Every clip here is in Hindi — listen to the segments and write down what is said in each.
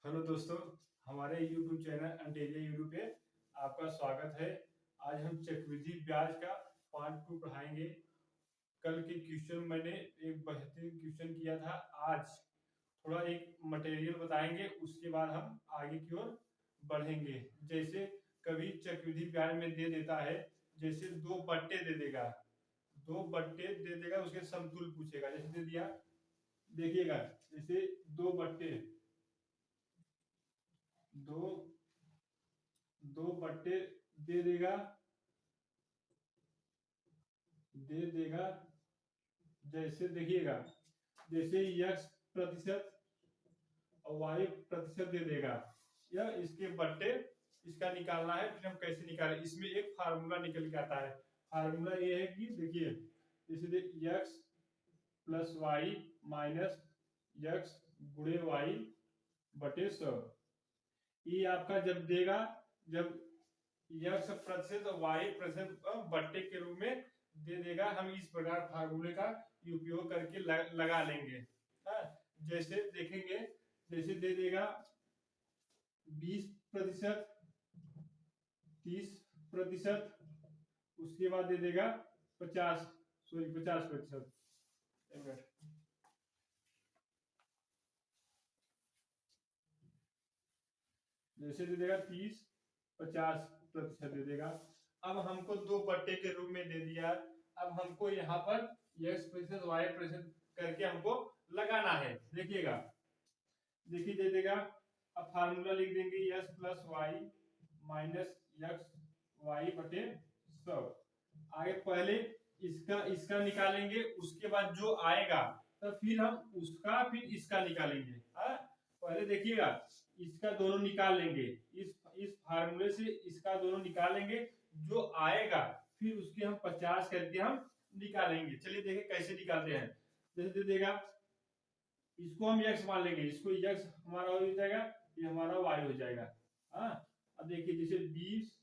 हेलो दोस्तों, हमारे YouTube चैनल अंटेलिया यूट्यूब पे आपका स्वागत है। आज हम चक्रवृद्धि ब्याज का पार्ट 2 पढ़ाएंगे। कल के क्वेश्चन मैंने एक बेहतरीन क्वेश्चन किया था। आज थोड़ा एक मटेरियल बताएंगे, उसके बाद हम आगे की ओर बढ़ेंगे। जैसे कभी चक्रवृद्धि ब्याज में दे देता है, जैसे दो बट्टे दे देगा, उसके समतुल्य पूछेगा। जैसे दे दिया, देखिएगा, जैसे दो बट्टे दो दो बट्टे दे देगा जैसे देखिएगा, जैसे x प्रतिशत और y प्रतिशत दे देगा। यह इसके बट्टे इसका निकालना है। फिर हम कैसे निकालें, इसमें एक फार्मूला निकल के आता है। फार्मूला ये है कि देखिए, इसलिए x plus y minus x गुणे वाई बटे 100। ये आपका जब देगा, जब x प्रतिशत और y प्रतिशत बट्टे के रूप में दे देगा, हम इस प्रकार फार्मूले का उपयोग करके लगा लेंगे। हाँ, जैसे देखेंगे, जैसे दे देगा 20%, 30%, उसके बाद दे देगा 50%। जैसे दे देगा 30-50% दे देगा। अब हमको दो बट्टे के रूप में दे दिया। अब हमको यहाँ पर x प्रतिशत y प्रतिशत करके हमको लगाना है। देखिएगा, देखिए दे देगा। अब फार्मूला लिख देंगे s plus y minus x y बटे 100। आगे पहले इसका निकालेंगे, उसके बाद जो आएगा तो फिर हम उसका फिर इसका निकालेंगे। पहले देखिएगा, इसका दोनों निकाल लेंगे, इस फार्मूले से इसका दोनों निकालेंगे, जो आएगा फिर उसके हम 50 करके हम निकालेंगे। चलिए देखें कैसे निकालते हैं। जैसे दे देगा, इसको हम x मान लेंगे, इसको x हमारा हो जाएगा, ये हमारा y हो जाएगा। अब देखिए, जैसे 20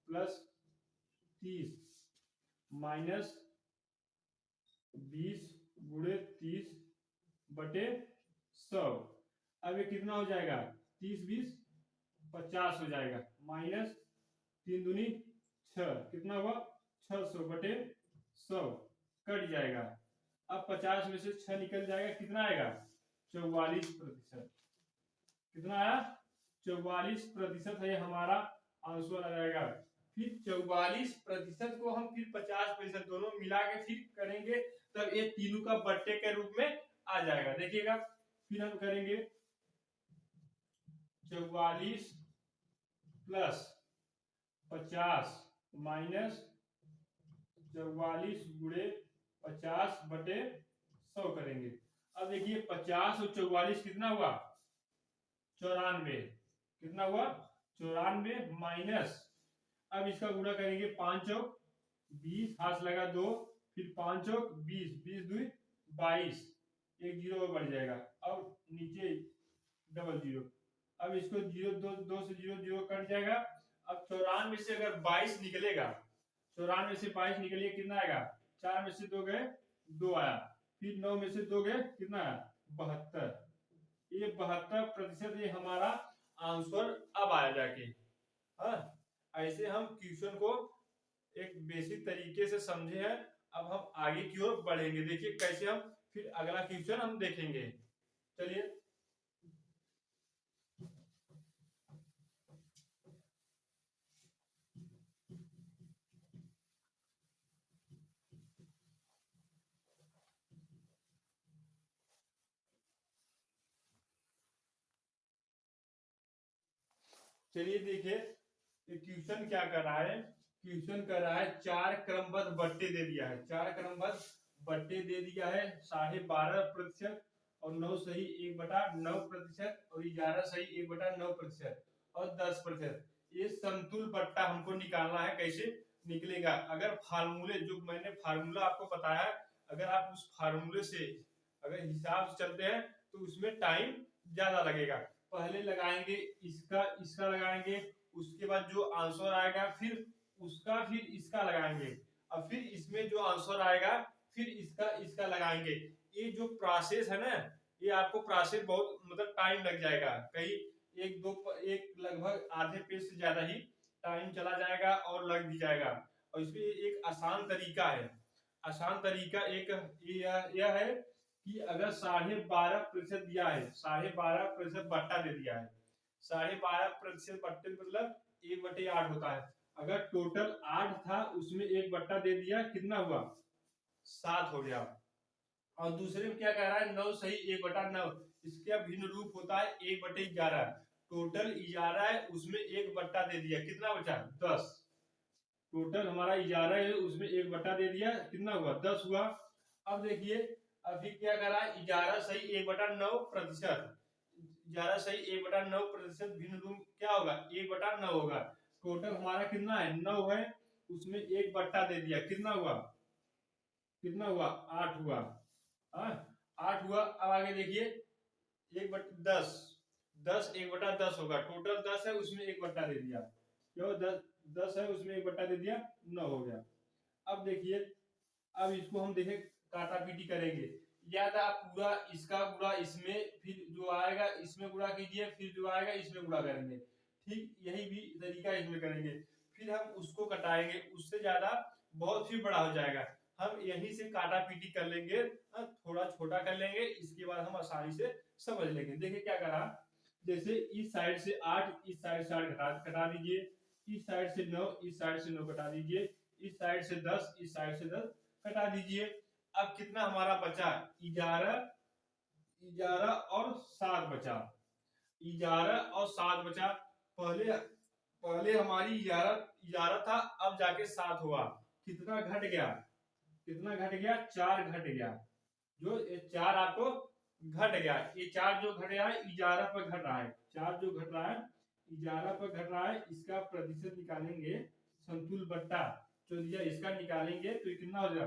प्लस 30 माइनस 20 गुणे 30 बटे 100। अब ये कितना हो जाएगा, 30-20 50 हो जाएगा, माइनस 3 दूनी 6, कितना हुआ 600 बटे 100 कट जाएगा। अब 50 में से 6 निकल जाएगा, कितना आएगा 44%। कितना आया 44% है हमारा आंसर आ जाएगा। फिर 44% को हम फिर 50% दोनों मिला के फिर करेंगे, तब ये तीनों का बट्टे के रूप में आ जाएगा। देखिएगा, फिर हम करेंगे 44 प्लस 50 माइनस 44 गुणे 50 बटे 100 करेंगे। अब देखिए, 50 और 44 कितना हुआ 94। कितना हुआ 94 माइनस, अब इसका गुणा करेंगे 5 और 20, हाथ लगा 2, फिर 5 और 20, 20 2 22, एक जीरो बढ़ जाएगा। अब नीचे डबल जीरो, अब इसको जीरो दो से जीरो कट जाएगा। अब 94 से अगर 22 निकलेगा, 94 से 22 निकलिए, कितना आएगा 4 में से 2 गए 2 आया, फिर 9 में से 2 गए कितना आया 72। ये 72% ये हमारा आंसर अब आया जाके। हाँ, ऐसे हम क्वेश्चन को एक बेसिक तरीके से समझे हैं। अब हम आगे की ओर बढ़ेंगे। देखिए कैसे हम फिर अगला क्वेश्चन हम देखेंगे। चलिए, देखिए क्वेश्चन क्या कर रहा है। क्वेश्चन कर रहा है 4 क्रमबद्ध बट्टे दे दिया है। 4 क्रमबद्ध बट्टे दे दिया है, 12.5% और 9 सही 1/9% और 11 सही 1/9% और 10%। ये समतुल बट्टा हमको निकालना है। कैसे निकलेगा, अगर फार्मूले जो मैंने फार्मूला आपको बताया, अगर आप उस फार्मूले से अगर हिसाब से चलते हैं तो उसमें टाइम ज्यादा लगेगा। पहले लगाएंगे इसका लगाएंगे, उसके बाद जो आंसर आएगा फिर उसका फिर इसका लगाएंगे, और फिर इसमें जो आंसर आएगा फिर इसका लगाएंगे। ये जो प्रोसेस है ना, ये आपको प्रोसेस बहुत मतलब टाइम लग जाएगा, कहीं एक लगभग आधे पेज से ज्यादा ही टाइम चला जाएगा और लग भी जाएगा। और इसमें एक आसान तरीका है, आसान तरीका एक यह है कि अगर 12.5% दिया है, 12.5% बट्टा दे दिया है, 12.5% बट्टे मतलब 1/8 होता है। अगर टोटल 8 था उसमें 1 बट्टा दे दिया, कितना हुआ? 7 हो गया। और दूसरे में क्या कह रहा है? 9 सही 1/9, इसका भिन्न रूप होता है 1/11। टोटल 11 है उसमें 1 बट्टा दे दिया, कितना बचा? 10। टोटल हमारा 11 है उसमें 1 बट्टा दे दिया, कितना हुआ? 10 हुआ। अब देखिए अभी क्या कर रहा है? 11 सही 1/9%, 11 सही 1/9% भिन्न रूप क्या होगा? 1/9 होगा। टोटल हमारा कितना है? 9 है, उसमें 1 बट्टा दे दिया, कितना हुआ? कितना हुआ? 8 हुआ। 8 हुआ। अब आगे देखिए 1/10, 10 1/10 होगा। टोटल 10 है उसमें 1 बट्टा दे दिया, क्यों? 10 है उसमें 1 बट्टा दे दिया, 9 हो गया। अब देखिए अब इसको हम देखें काटा पीटी करेंगे, या तो आप पूरा इसका गुणा इसमें, फिर जो आएगा इसमें गुणा कीजिए, फिर जो आएगा इसमें गुणा करेंगे। ठीक यही भी तरीका इसमें करेंगे, फिर हम उसको कटाएंगे, उससे ज्यादा बहुत ही बड़ा हो जाएगा। हम यहीं से काटा पीटी कर लेंगे, थोड़ा छोटा कर लेंगे, इसके बाद हम आसानी से समझ लेंगे। देखिए क्या करा, जैसे इस साइड से 8, इस साइड से 8 कटा दीजिए, इस साइड से 9, इस साइड से 9 कटा दीजिए, इस साइड से 10, इस साइड से 10 कटा दीजिए। अब कितना हमारा बचा? 11, 11 और 7 बचा, 11 और 7 बचा। पहले पहले हमारी 11 था, अब जाके 7 हुआ। कितना घट गया? कितना घट गया? 4 घट गया। जो 4 आपको घट गया, ये 4 जो घट गया है 11 पर घट रहा है, 4 जो घट रहा है 11 पर घट रहा है। इसका प्रतिशत निकालेंगे, संतुल बट्टा जो दिया इसका निकालेंगे तो कितना हो जाएगा?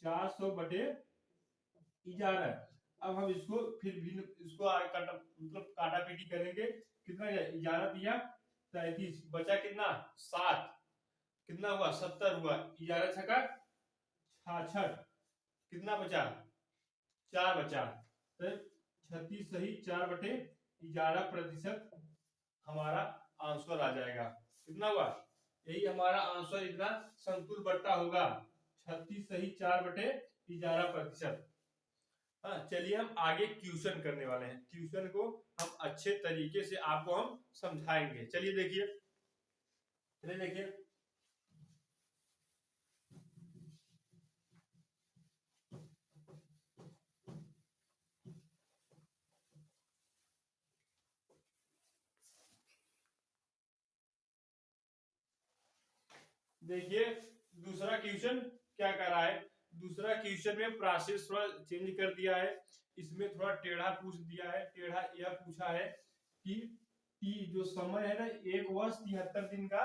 400/11। अब हम इसको फिर भी इसको मतलब काटा पीटी करेंगे, कितना 11 दिया 33, बचा कितना? 7, कितना हुआ? 70 हुआ। 11 छका 66, कितना बचा? 4 बचा। तो 36 सही 4/11% हमारा आंसर आ जाएगा। कितना हुआ? यही हमारा आंसर, इतना संतुल बट्टा होगा, 36 सही 4/11%। हाँ चलिए हम आगे क्वेश्चन करने वाले हैं, क्वेश्चन को हम अच्छे तरीके से आपको हम समझाएंगे। चलिए देखिए, चलिए देखिए देखिए दूसरा क्वेश्चन क्या कर रहा है। दूसरा क्वेश्चन में प्रोसेस थोड़ा चेंज कर दिया है, इसमें थोड़ा टेढ़ा पूछ दिया है। टेढ़ा यह पूछा है कि जो समय है ना 1 वर्ष 73 दिन का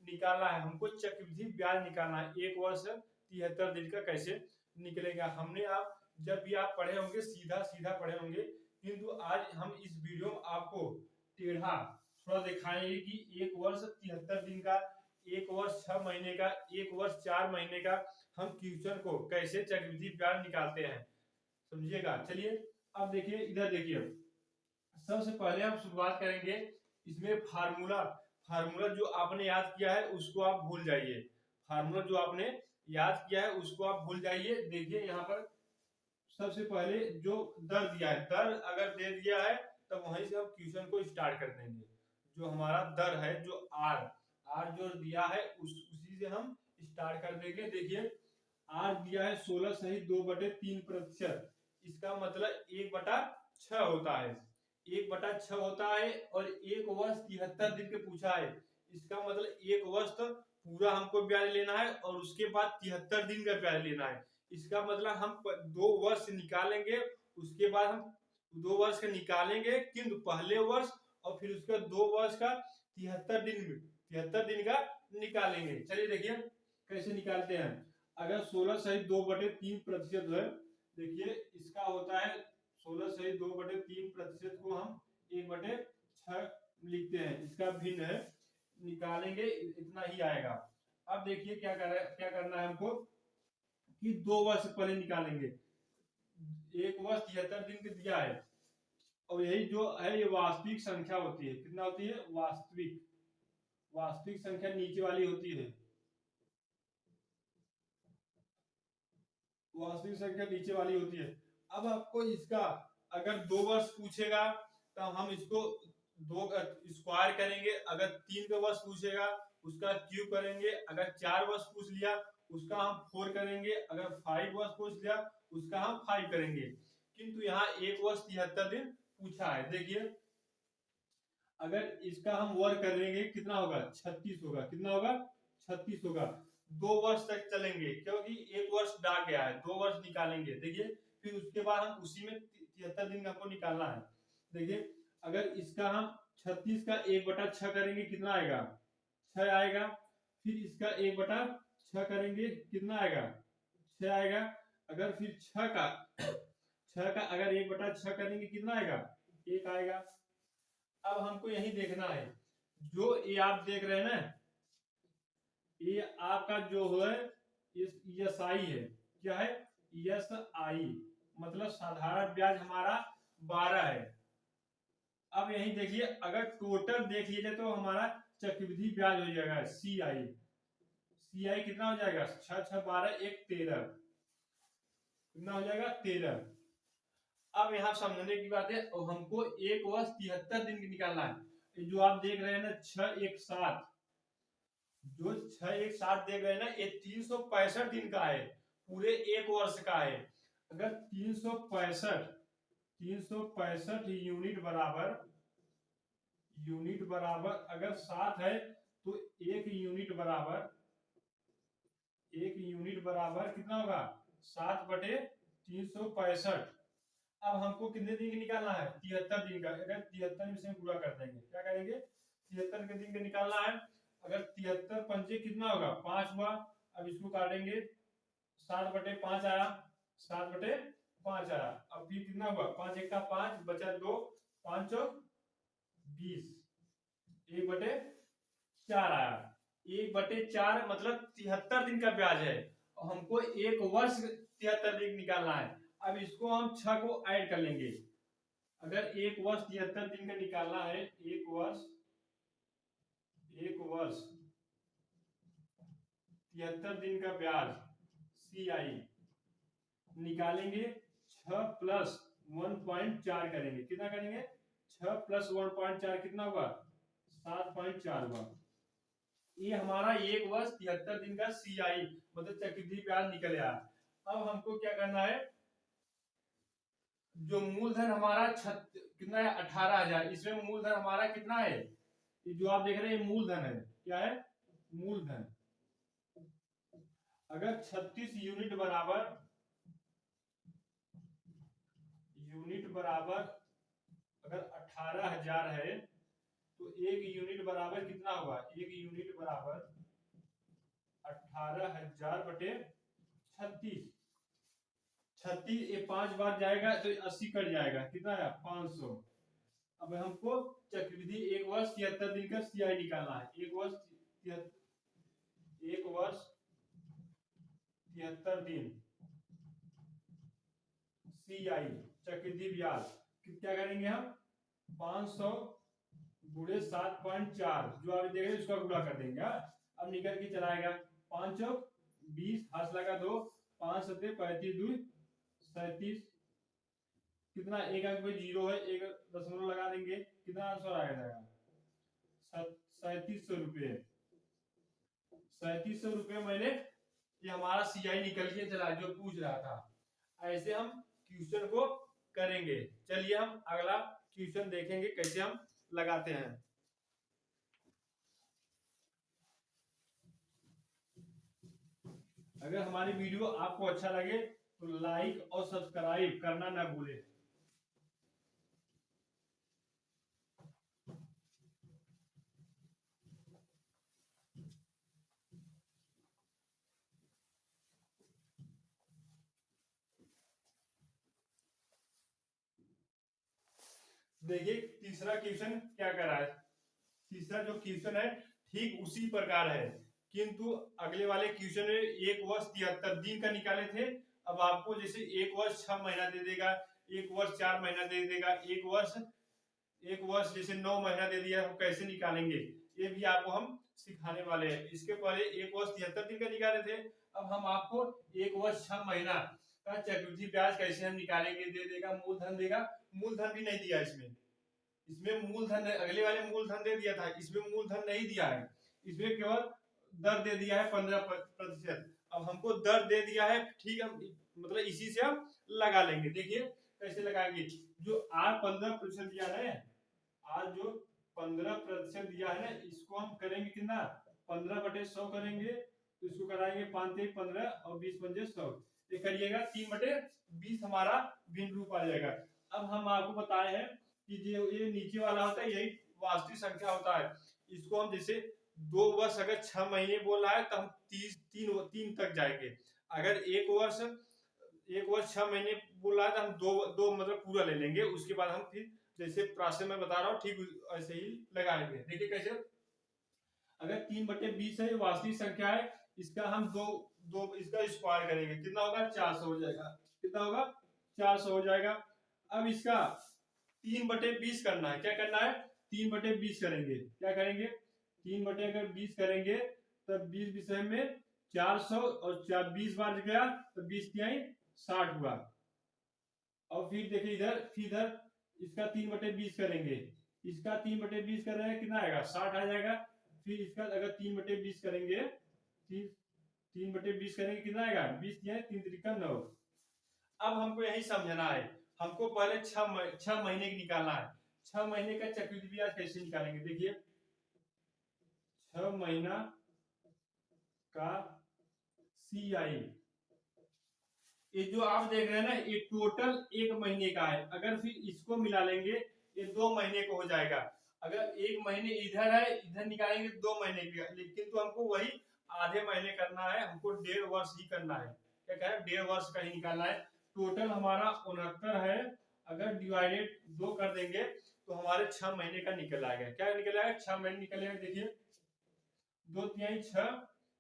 निकालना है, हमको चक्रवृद्धि ब्याज निकालना है। 1 वर्ष 73 दिन का कैसे निकलेगा? हमने आप जब भी आप पढ़े होंगे सीधा सीधा पढ़े होंगे, किंतु आज हम इस वीडियो में आपको टेढ़ा थोड़ा दिखाएंगे कि 1 वर्ष 73 दिन का, 1 वर्ष 6 महीने का, 1 वर्ष 4 महीने का हम क्वेश्चन को कैसे चक्रवृद्धि ब्याज निकालते हैं, समझिएगा। चलिए अब देखिए, इधर देखिए, सबसे पहले हम शुरुआत करेंगे इसमें फार्मूला जो आपने याद किया है उसको आप भूल जाइए, फार्मूला जो आपने याद किया है उसको आप भूल जाइए। देखिए यहाँ पर सबसे पहले जो दर दिया है, दर अगर दे दिया है तो वहीं से हम क्वेश्चन को स्टार्ट कर देंगे। जो हमारा दर है, जो आर जो दिया है उसी से हम स्टार्ट कर देंगे। देखिए आर दिया है 16 सही 2/3%, इसका मतलब 1/6 होता है, 1/6 होता है। और 1 वर्ष 73 दिन के पूछा है, इसका मतलब 1 वर्ष तो पूरा हमको ब्याज लेना है और उसके बाद 73 दिन का ब्याज लेना है। इसका मतलब हम 2 वर्ष निकालेंगे, उसके बाद हम 2 वर्ष का निकालेंगे, किंतु पहले वर्ष और फिर उसका 2 वर्ष का 73 दिन का निकालेंगे। चलिए देखिए कैसे निकालते हैं। अगर 16 सही 2/3% है, देखिए इसका होता है 16 सही 2/3% को हम 1/6 लिखते हैं, इसका भिन्न है, निकालेंगे इतना ही आएगा। अब देखिए क्या करना है हमको कि 2 वर्ष पहले निकालेंगे। 1 वर्ष 73 दिन के दिया है, और यही जो है ये वास्तविक संख्या होती है। कितना होती है? वास्तविक संख्या नीचे वाली होती है। वास्तविक संख्या नीचे वाली होती है। अब आपको इसका अगर 2 वर्ष पूछेगा तो हम इसको 2 का स्क्वायर करेंगे, अगर 3 का वर्ष पूछेगा उसका क्यूब करेंगे, अगर 4 वर्ष पूछ लिया उसका हम 4 करेंगे, अगर 5 वर्ष पूछ लिया उसका हम 5 करेंगे। किंतु यहाँ 1 वर्ष 73 दिन पूछा है। देखिए अगर इसका हम वर्ग करेंगे कितना होगा? 36 होगा। कितना होगा? 36 होगा। 2 वर्ष तक चलेंगे क्योंकि 1 वर्ष डाक गया है, 2 वर्ष निकालेंगे। देखिए फिर उसके बाद हम उसी में 73 दिन हमको निकालना है। देखिए अगर इसका हम 36 का 1/6 करेंगे कितना आएगा? 6 आएगा। फिर इसका 1/6 करेंगे कितना आएगा? 6 आएगा। अगर फिर 6 का अगर 1/6 करेंगे कितना आएगा? 1 आएगा। अब हमको यही देखना है, जो ये आप देख रहे हैं ना, ये आपका जो है यस आई है। क्या है? यस आई, मतलब साधारण ब्याज हमारा 12 है। अब यही देखिए अगर टोटल देख लीजिए तो हमारा चक्रवृद्धि ब्याज हो जाएगा सी आई। कितना हो जाएगा? 6 6 12 1 13। कितना हो जाएगा? 13। अब यहाँ समझने की बात है, और हमको 1 वर्ष 73 दिन की निकालना है। जो आप देख रहे हैं ना 6 1 7, जो 6 1 7 देख रहे हैं ना, ये 365 दिन का है, पूरे 1 वर्ष का है। अगर 365 यूनिट बराबर अगर 7 है तो 1 यूनिट बराबर कितना होगा? 7/365। अब हमको कितने दिन की निकालना है? 73 दिन का। अगर 73 से गुणा कर देंगे, क्या करेंगे? 73 के दिन का निकालना है। अगर 73 पंचे कितना होगा? 5 हुआ। अब इसको काटेंगे, 7/5 आया, 7/5 आया। अब फिर कितना हुआ? 5 1 का 5 बचा 2, 5 चौक 20, 1/4 आया। 1/4 मतलब 73 दिन का ब्याज है, और हमको 1 वर्ष 73 दिन निकालना है। अब इसको हम 6 को ऐड कर लेंगे। अगर 1 वर्ष 73 दिन का निकालना है, 1 वर्ष 73 दिन का ब्याज सी आई निकालेंगे, 6 प्लस 1.4 करेंगे। कितना करेंगे? 6 प्लस 1.4 कितना हुआ? 7.4 हुआ। ये हमारा 1 वर्ष 73 दिन का सी आई मतलब चक्रवृद्धि ब्याज निकल आया। अब हमको क्या करना है, जो मूलधन हमारा कितना है? 18,000। इसमें मूलधन हमारा कितना है? ये जो आप देख रहे हैं मूलधन है। क्या है? मूलधन। अगर 36 यूनिट बराबर अगर 18,000 है तो 1 यूनिट बराबर कितना होगा? 1 यूनिट बराबर 18,000/36। 36 ये 5 बार जाएगा तो 80 कट जाएगा। कितना है? 500। अब हमको चक्रवृद्धि 1 वर्ष 73 दिन का सीआई निकालना है। 1 वर्ष 73 दिन सीआई चक्रवृद्धि ब्याज क्या करेंगे हम? 500 गुणे 7.4, जो आप देख रहे हैं उसका गुणा कर देंगे। अब निकल के चलाएगा, 5 चौक 20, हाथ लगा 2, 5 सत्ते 35 2 37। कितना? एक अंक पे 0 है, एक दशमलव लगा देंगे, कितना आंसर आ जाएगा? 3700 रुपये। 3700 रुपये मैंने ये हमारा सीआई निकल के चला जो पूछ रहा था। ऐसे हम क्वेश्चन को करेंगे। चलिए हम अगला क्वेश्चन देखेंगे कैसे हम लगाते हैं। अगर हमारी वीडियो आपको अच्छा लगे तो लाइक और सब्सक्राइब करना ना भूलें। देखिए तीसरा क्वेश्चन क्या कर रहा है। तीसरा जो क्वेश्चन है ठीक उसी प्रकार है, किंतु अगले वाले क्वेश्चन में 1 वर्ष 73 दिन का निकाले थे। अब आपको जैसे 1 वर्ष 6 महीना दे देगा, 1 वर्ष 4 महीना दे देगा, 1 वर्ष जैसे 9 महीना दे दिया, हम कैसे निकालेंगे ये भी आपको हम सिखाने वाले हैं। इसके पहले 1 वर्ष 73 दिन का निकाले थे, अब हम आपको 1 वर्ष 6 महीना का चक्रवृद्धि ब्याज कैसे हम निकालेंगे दे देगा, मूलधन देगा। मूलधन भी नहीं दिया इसमें मूलधन अगले वाले मूलधन दे दिया था, इसमें मूलधन नहीं दिया है, इसमें केवल दर दे दिया है 15%। अब हमको दर दे दिया है, ठीक है, मतलब इसी से हम लगा लेंगे। देखिए कैसे लगाएंगे, जो R 15% दिया है, आज जो 15% दिया है ना, इसको हम करेंगे कितना 15/100 करेंगे, तो इसको कराएंगे 5 × 15 और 20×100, ये करिएगा 3/20 हमारा भिन्न रूप आ जाएगा। अब हम आपको बताए हैं कि जो ये नीचे वाला होता है यही वास्तविक संख्या होता है, इसको हम जैसे 2 वर्ष अगर 6 महीने बोल रहा है तो हम 3 तक जाएंगे। अगर 1 वर्ष 6 महीने बोल रहा है तो हम दो मतलब पूरा ले लेंगे, उसके बाद हम फिर जैसे प्राश्चय में बता रहा हूँ ठीक ऐसे ही लगाएंगे। देखिए कैसे, अगर 3/20 है वास्तविक संख्या है, इसका हम दो इसका स्क्वायर करेंगे, कितना होगा 400 हो जाएगा, कितना होगा 400 हो जाएगा। अब इसका 3/20 करना है, क्या करना है 3/20 करेंगे, क्या करेंगे 3/20 करेंगे, तब 20 विषय में 400 और 20 बार गया तो 20 तिहाई 60 हुआ। और फिर देखिए इधर इसका 3/20 करेंगे, इसका 3/20 कर रहे हैं, कितना आएगा 60 आ जाएगा। फिर इसका अगर 3/20 करेंगे, 3/20 करेंगे कितना आएगा 20 तिहाई 3 त्रिका 9। अब हमको यही समझना है, हमको पहले 6 महीने की निकालना है। 6 महीने का चक्रवृद्धि ब्याज कैसे निकालेंगे, देखिए 6 महीना का CI, ये जो आप देख रहे हैं ना, ये टोटल 1 महीने का है। अगर फिर इसको मिला लेंगे ये 2 महीने को हो जाएगा। अगर 1 महीने इधर है, इधर निकालेंगे 2 महीने का, लेकिन तो हमको वही आधे महीने करना है, हमको 1.5 वर्ष ही करना है। क्या कह रहे हैं 1.5 वर्ष का ही निकालना है। टोटल हमारा 69 है, अगर डिवाइडेड 2 कर देंगे तो हमारे 6 महीने का निकल आएगा। क्या निकल आएगा 6 महीने निकलेगा। देखिए 2 तिहाई 6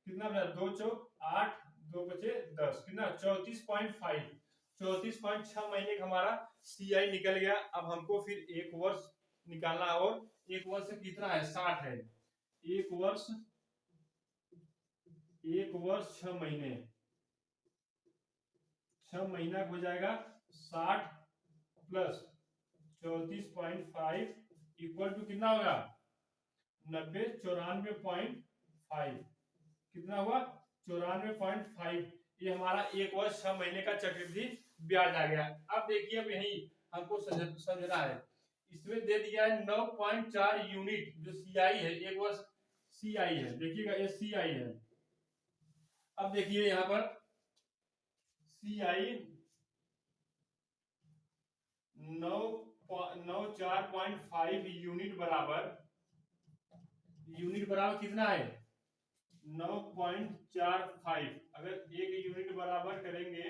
कितना बचा, 2 चौक 8 2 बचे 10, कितना 34.5, 34.6 महीने का हमारा CI निकल गया। अब हमको फिर 1 वर्ष निकालना है, और 1 वर्ष से कितना है 60 है, 1 वर्ष 6 महीने, 6 महीना हो जाएगा 60 प्लस 34.5 इक्वल टू कितना होगा 90, 94.5, कितना हुआ 94.5। ये हमारा 1 वर्ष 6 महीने का चक्रवृद्धि ब्याज आ गया। अब देखिए, अब यही हमको समझना है, इसमें दे दिया है 9.4 यूनिट जो CI है, 1 वर्ष CI है, देखिएगा ये CI है। अब देखिए यहाँ पर CI 9.4.5 यूनिट बराबर कितना है 9.45। अगर 1 यूनिट बराबर करेंगे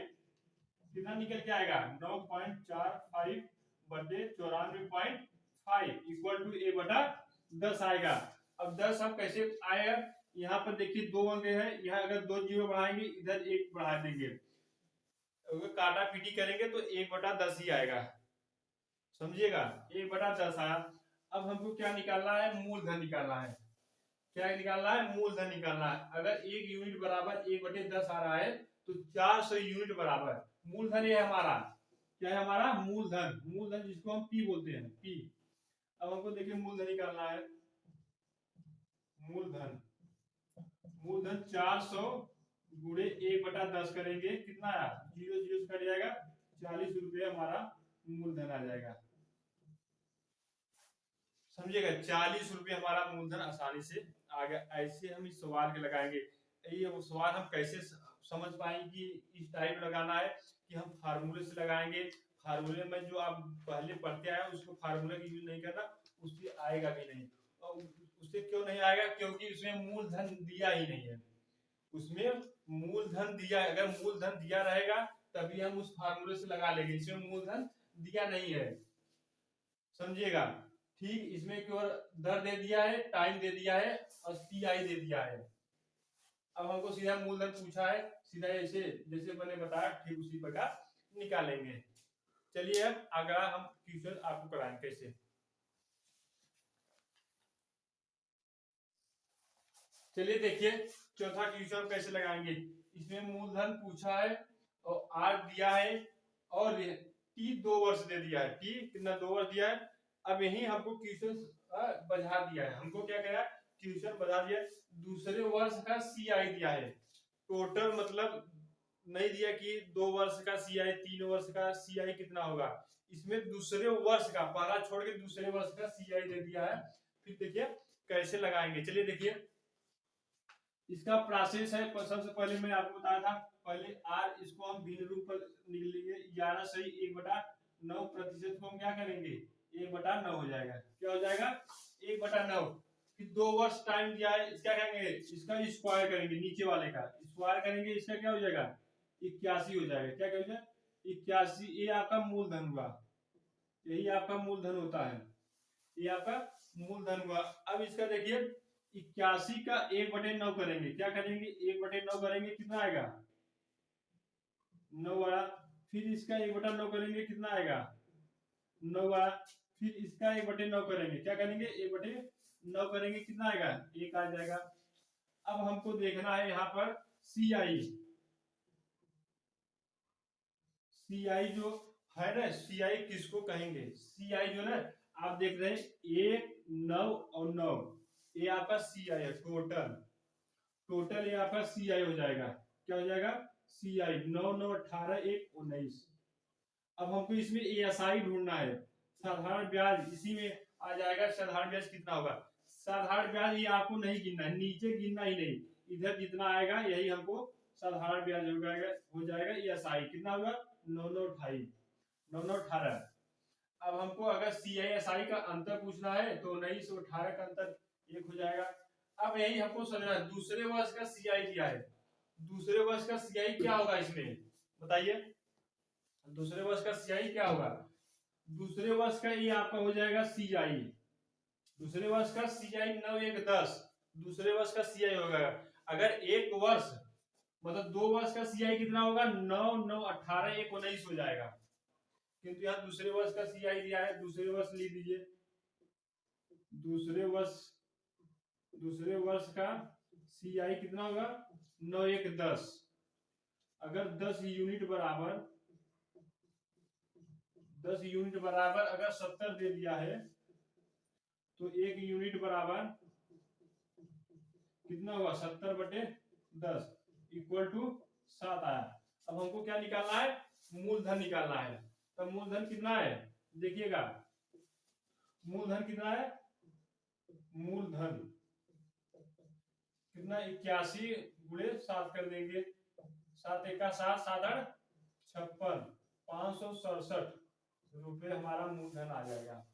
कितना निकल के आएगा 9.45 बटे 94.5 इक्वल टू A/10 आएगा। अब 10 अब कैसे आएगा, यहाँ पर देखिए 2 अंक है, यहाँ अगर 2 जीरो बढ़ाएंगे इधर 1 बढ़ा देंगे, अगर काटा पीटी करेंगे तो 1/10 ही आएगा, समझिएगा 1/10 आया। अब हमको क्या निकालना है, मूलधन निकालना है। क्या निकालना है, मूलधन निकालना है। अगर 1 यूनिट बराबर 1/10 आ रहा है तो 400 यूनिट बराबर मूलधन ये हमारा क्या है, हमारा मूलधन, मूलधन जिसको हम P बोलते हैं, P। अब हमको देखिए मूलधन निकालना है, मूलधन 400 गुणे 1/10 करेंगे, कितना आया 0 0 कट जाएगा, 40 रुपये हमारा मूलधन आ जाएगा, समझिएगा 40 रुपये हमारा मूलधन आसानी से आ गया। ऐसे हम इस सवाल के लगाएंगे। ये वो सवाल हम कैसे समझ पाएंगे कि इस टाइप लगाना है, कि हम फार्मूले से लगाएंगे। फार्मूले में जो आप पहले पढ़ते आए उसको फार्मूले की यूज नहीं करना, उससे आएगा भी नहीं। और उससे क्यों नहीं आएगा, क्योंकि उसमें मूलधन दिया ही नहीं है, उसमें मूलधन दिया, अगर मूलधन दिया रहेगा तभी हम उस फार्मूले से लगा लेंगे, इसमें मूलधन दिया नहीं है, समझिएगा। ठीक, इसमें केवल दर दे दिया है, टाइम दे दिया है और CI दे दिया है। अब हमको सीधा मूलधन पूछा है, सीधा ऐसे जैसे मैंने बताया ठीक उसी प्रकार निकालेंगे। चलिए अब अगला हम क्वेश्चन आपको कराएं कैसे। चलिए देखिए चौथा क्वेश्चन कैसे लगाएंगे। इसमें मूलधन पूछा है और आर दिया है और टी 2 वर्ष दे दिया है। टी कितना 2 वर्ष दिया है। अब यही हमको क्वेश्चन बढ़ा दिया है। हमको क्या करा क्वेश्चन बढ़ा दिया। दूसरे वर्ष का सीआई दिया है। टोटल मतलब नहीं दिया कि 2 वर्ष का सीआई 3 वर्ष का सीआई कितना होगा। इसमें दूसरे वर्ष का पहला छोड़ के दूसरे वर्ष का सीआई दे दिया है। फिर देखिए कैसे लगाएंगे। चलिए देखिए इसका प्रोसेस है। सबसे पहले मैं आपको बताया था पहले आर इसको हम भिन्न रूप पर लिख लेंगे 11 सही 1/9 को हम क्या करेंगे 1/9 हो जाएगा। क्या हो जाएगा 1/9। फिर 2 वर्ष टाइम दिया है। इसका क्या करेंगे इसका स्क्वायर करेंगे नीचे वाले का स्क्वायर करेंगे। इसका क्या हो जाएगा 81 हो जाएगा। क्या हो जाएगा 81। ये आपका मूलधन हुआ। यही आपका मूलधन होता है। ये आपका मूलधन हुआ। अब इसका देखिए 81 का 1/9 करेंगे। क्या करेंगे 1/9 करेंगे कितना आएगा 9 आया। फिर इसका 1/9 करेंगे कितना आएगा 9 आया। फिर इसका 1/9 करेंगे। क्या करेंगे 1/9 करेंगे कितना आएगा 1 आ जाएगा। अब हमको देखना है यहाँ पर सीआई। सीआई जो है ना सीआई किसको कहेंगे। सीआई जो ना आप देख रहे हैं 1 9 और 9 ये आपका सीआई है। टोटल ये आपका सीआई हो जाएगा। क्या हो जाएगा सीआई 9 9 18 1 19। अब हमको इसमें एएसआई ढूंढना है। साधारण ब्याज इसी में आ जाएगा। साधारण ब्याज कितना होगा। साधारण ब्याज ये आपको नहीं गिनना है नीचे गिनना ही नहीं। इधर जितना आएगा यही हमको साधारण ब्याज हो जाएगा। एएसआई कितना होगा 9 9 28 9 9 18। अब हमको अगर सीआईएसआई का अंतर पूछना है तो 19 और 18 का अंतर 1 हो जाएगा। अब यही हमको समझना है दूसरे वर्ष का सीआई दिया है। दूसरे वर्ष का सीआई क्या होगा इसमें बताइए। दूसरे वर्ष का सीआई क्या होगा। दूसरे वर्ष का ये आपका हो जाएगा सीआई। दूसरे वर्ष का सीआई 9 1 10। दूसरे वर्ष का सीआई होगा। अगर एक वर्ष मतलब 2 वर्ष का सीआई कितना होगा 9 9 18 1 19 हो जाएगा। किंतु यहाँ दूसरे वर्ष का सीआई दिया है। दूसरे वर्ष लिख दीजिए। दूसरे वर्ष का सीआई कितना होगा 9 1 10। अगर 10 यूनिट बराबर अगर 70 दे दिया है तो 1 यूनिट बराबर कितना हुआ 70/10 इक्वल टू 7 आया। अब हमको क्या निकालना है मूलधन निकालना है। तब मूलधन कितना है देखिएगा। मूलधन कितना है मूलधन कितना 81 गुणे 7 कर देंगे। 7 1 7 7 8 56 567 रुपए हमारा मूलधन आ जाएगा।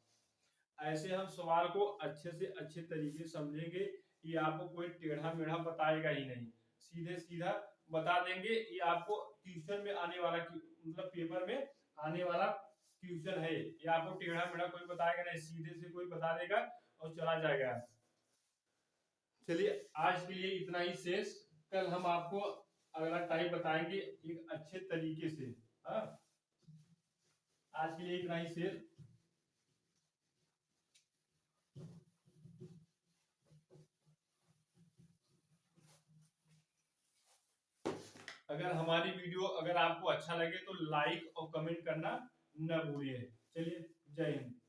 ऐसे हम सवाल को अच्छे से अच्छे तरीके समझेंगे। ये आपको कोई टेढ़ा मेढ़ा बताएगा ही नहीं। सीधे सीधा बता देंगे। ये आपको ट्यूशन में आने वाला मतलब पेपर में आने वाला ट्यूशन है। ये आपको टेढ़ा मेढ़ा कोई बताएगा नहीं। सीधे से कोई बता देगा और चला जाएगा। चलिए आज के लिए इतना ही शेष। कल हम आपको अगला टाइप बताएंगे एक अच्छे तरीके से। हाँ आज के लिए इतना ही शेष। अगर हमारी वीडियो अगर आपको अच्छा लगे तो लाइक और कमेंट करना न भूलिए। चलिए जय हिंद।